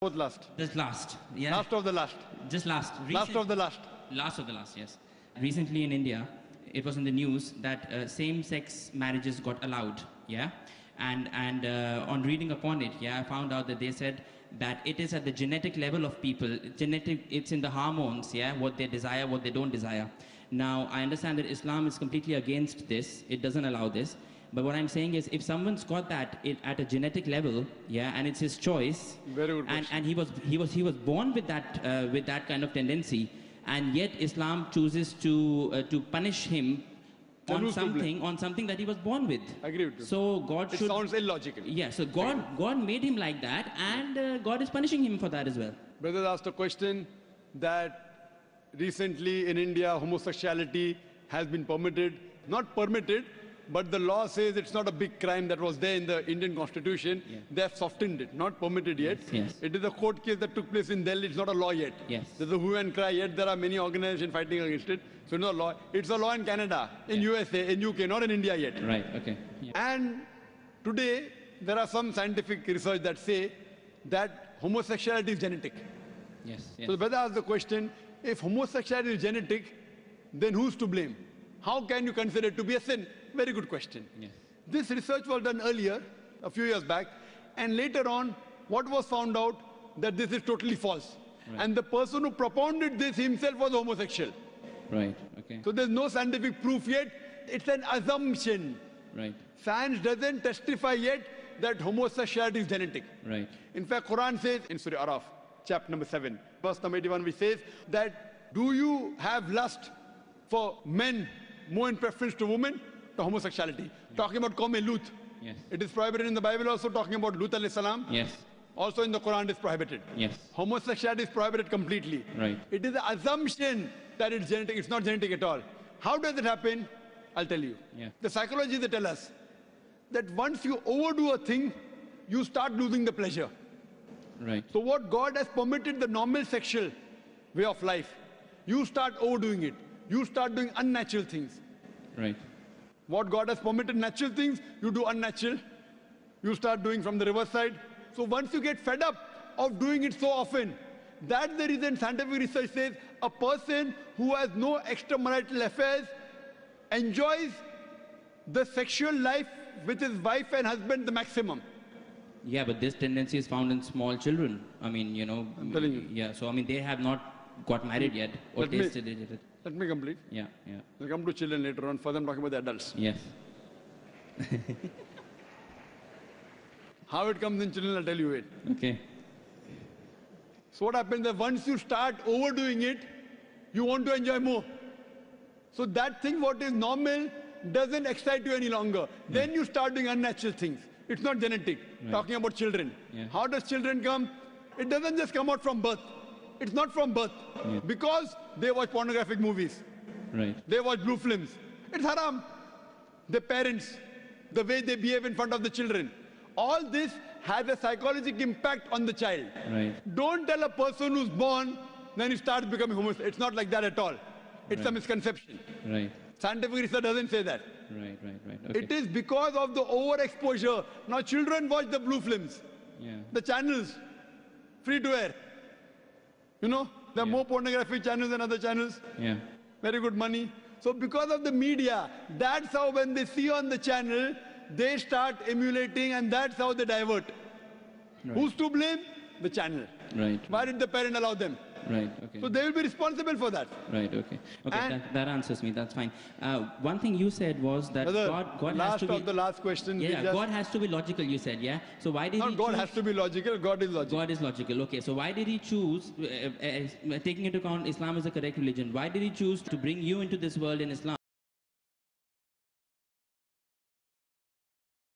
Fourth last. Just last. Yeah. Last of the last. Just last. Last of the last. Last of the last, yes. Recently in India, it was in the news that same-sex marriages got allowed, yeah? And on reading upon it, yeah, I found out that they said that it is at the genetic level of people, it's in the hormones, yeah, what they desire, what they don't desire. Now, I understand that Islam is completely against this, it doesn't allow this, but what I'm saying is, if someone's got that at a genetic level, yeah, and it's his choice, very good and he was born with that kind of tendency, and yet Islam chooses to punish him on something that he was born with. I agree with you. So God should... It sounds illogical. Yeah, so God made him like that, and God is punishing him for that as well. Brother asked a question that recently in India, homosexuality has been permitted. Not permitted, but the law says it's not a big crime that was there in the Indian constitution. Yeah. They have softened it, not permitted yet. Yes. It is a court case that took place in Delhi. It's not a law yet. Yes. There's a hue and cry yet. There are many organizations fighting against it. So it's not a law. It's a law in Canada, in USA, in UK, not in India yet. Right, okay. Yeah. And today, there are some scientific research that say that homosexuality is genetic. Yes, yes. So the brother asked the question, if homosexuality is genetic, then who's to blame? How can you consider it to be a sin? Very good question. Yes. This research was done earlier, a few years back, and later on, what was found out? That this is totally false. Right. And the person who propounded this himself was homosexual. Right, okay. So there's no scientific proof yet. It's an assumption. Right. Science doesn't testify yet that homosexuality is genetic. Right. In fact, Quran says in Surah Araf, chapter number 7, verse number 81, which says that, do you have lust for men more in preference to women? To homosexuality. Yeah. Talking about Qawm Lut. Yes. It is prohibited in the Bible also, talking about Lut alayhi salam. Yes. Also in the Quran it is prohibited. Yes. Homosexuality is prohibited completely. Right. It is an assumption that it's genetic. It's not genetic at all. How does it happen? I'll tell you. Yeah. The psychologists they tell us that once you overdo a thing, you start losing the pleasure. Right. So what God has permitted the normal sexual way of life, you start overdoing it. You start doing unnatural things. Right. What God has permitted natural things, you do unnatural. You start doing from the reverse side. So once you get fed up of doing it so often, that's the reason scientific research says a person who has no extramarital affairs enjoys the sexual life with his wife and husband the maximum. Yeah, but this tendency is found in small children. I mean, you know, I'm telling you. Yeah, so I mean, they have not got married yet or tasted it. Let me complete. Yeah, yeah. We'll come to children later on. First I'm talking about the adults. Yes. How it comes in children, I'll tell you it. Okay. So what happens is once you start overdoing it, you want to enjoy more. So that thing what is normal doesn't excite you any longer. Then you start doing unnatural things. It's not genetic. Right. Talking about children. Yeah. How does children come? It doesn't just come out from birth. It's not from birth. Yeah. Because they watch pornographic movies. Right. They watch blue films. It's haram. The parents, the way they behave in front of the children. All this has a psychological impact on the child. Right. Don't tell a person who's born, then he starts becoming homosexual. It's not like that at all. It's a misconception. Right. Scientific research doesn't say that. Right. Okay. It is because of the overexposure. Now children watch the blue films. Yeah. The channels, free to air. You know, there are more pornographic channels than other channels. Yeah. Very good money. So because of the media, that's how when they see on the channel, they start emulating and that's how they divert. Right. Who's to blame? The channel. Right. Why did the parent allow them? Right, okay. So they will be responsible for that. Right, okay. Okay, that answers me, that's fine. One thing you said was that Brother, God has to be... the last question. Yeah, God has to be logical, you said, yeah? So why did he God choose... has to be logical, God is logical. God is logical, okay. So why did he choose, taking into account Islam is a correct religion, why did he choose to bring you into this world in Islam?